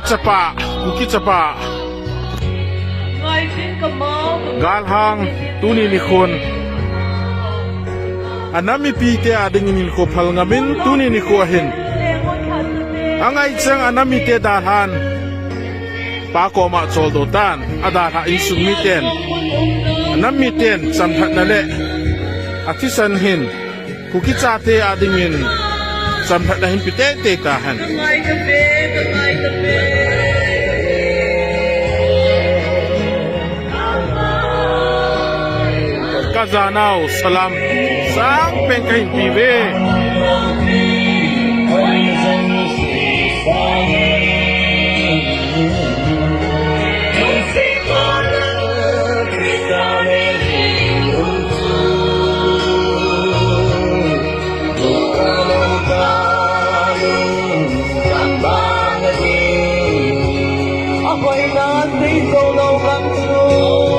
Tatchapa, Kuki Chapa, Galhang, Tuni Nikon, Anami Pite Adingin ko Palngamin, Tuni Nikohin, Angay Chang Anami Te Dalhan, Pako Ma Soldotan, Adara Insumiten, Anamiten, Samhat Nale, Atisan Hin, Kuki Chate Adingin, Samhat Nahin Pite Tahan. Kazanau salam sang pengkain pive ako'y nandito ng langso.